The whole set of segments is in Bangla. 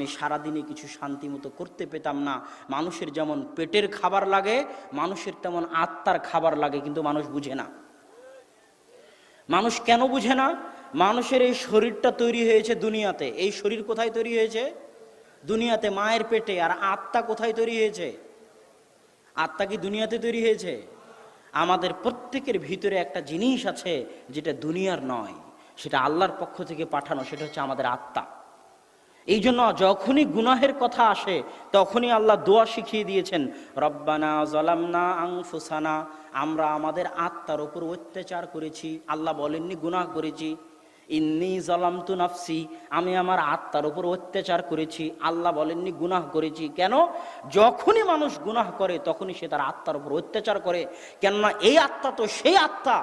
সারাদিনে কিছু শান্তি মতো করতে পেতাম না। মানুষের যেমন পেটের খাবার লাগে, মানুষের তেমন আত্মার খাবার লাগে, কিন্তু মানুষ বুঝে না। মানুষ কেন বুঝে না? মানুষের এই শরীরটা তৈরি হয়েছে দুনিয়াতে। এই শরীর কোথায় তৈরি হয়েছে? দুনিয়াতে, মায়ের পেটে। আর আত্মা কোথায় তৈরি হয়েছে? আত্মা কি দুনিয়াতে তৈরি হয়েছে? আমাদের প্রত্যেকের ভিতরে একটা জিনিস আছে যেটা দুনিয়ার নয়, সেটা আল্লাহর পক্ষ থেকে পাঠানো, সেটা হচ্ছে আমাদের আত্মা। এই জন্য যখনই গুনাহের কথা আসে তখনই আল্লাহ দোয়া শিখিয়ে দিয়েছেন, রব্বানা যালামনা আনফুসানা, আমরা আমাদের আত্মার উপর অত্যাচার করেছি। আল্লাহ বলেননি গুনাহ করেছি। ইন্নী যালামতু নাফসি, আমি আমার আত্মার উপর অত্যাচার করেছি। আল্লাহ বলেননি গুনাহ করেছি। কেন? যখনই মানুষ গুনাহ করে তখনই সে তার আত্মার উপর অত্যাচার করে। কেননা এই আত্মা তো সেই আত্মা,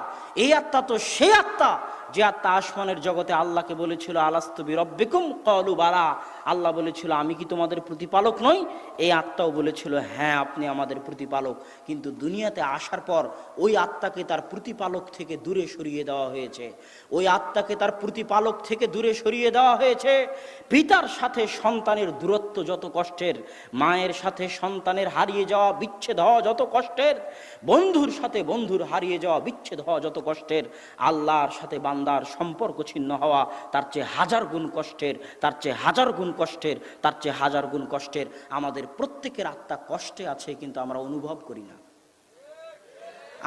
এই আত্মা তো সেই আত্মা যে আত্মা আসমানের জগতে আল্লাহকে বলেছিল আলাস্তু বিরব্বিকুম ক্বালু বালা, আল্লাহ বলেছিল আমি কি তোমাদের প্রতিপালক নই? এই আত্মাও বলেছিল হ্যাঁ আপনি আমাদের প্রতিপালক। কিন্তু দুনিয়াতে আসার পর ওই আত্মাকে তার প্রতিপালক থেকে দূরে সরিয়ে দেওয়া হয়েছে। ওই আত্মাকে তার প্রতিপালক থেকে দূরে সরিয়ে দেওয়া হয়েছে। পিতার সাথে সন্তানের দূরত্ব যত কষ্টের, মায়ের সাথে সন্তানের হারিয়ে যাওয়া বিচ্ছেদ হওয়া যত কষ্টের, বন্ধুর সাথে বন্ধুর হারিয়ে যাওয়া বিচ্ছেদ হওয়া যত কষ্টের, আল্লাহর সাথে বান্দার সম্পর্ক ছিন্ন হওয়া তার চেয়ে হাজার গুণ কষ্টের, তার চেয়ে হাজার গুণ কষ্টের, তার চেয়ে হাজার গুণ কষ্টের। আমাদের প্রত্যেকের আত্মা কষ্টে আছে, কিন্তু আমরা অনুভব করি না।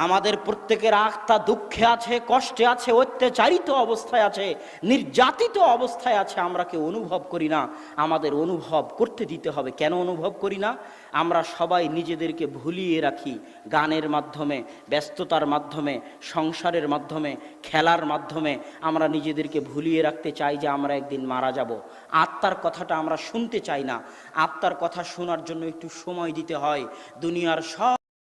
আমাদের প্রত্যেকের আত্মা দুঃখে আছে, কষ্টে আছে, অত্যাচারিত অবস্থায় আছে, নির্যাতিত অবস্থায় আছে, আমরা কেউ অনুভব করি না। আমাদের অনুভব করতে দিতে হবে। কেন অনুভব করি না? আমরা সবাই নিজেদেরকে ভুলিয়ে রাখি গানের মাধ্যমে, ব্যস্ততার মাধ্যমে, সংসারের মাধ্যমে, খেলার মাধ্যমে। আমরা নিজেদেরকে ভুলিয়ে রাখতে চাই যে আমরা একদিন মারা যাব। আত্মার কথাটা আমরা শুনতে চাই না। আত্মার কথা শোনার জন্য একটু সময় দিতে হয়। দুনিয়ার সব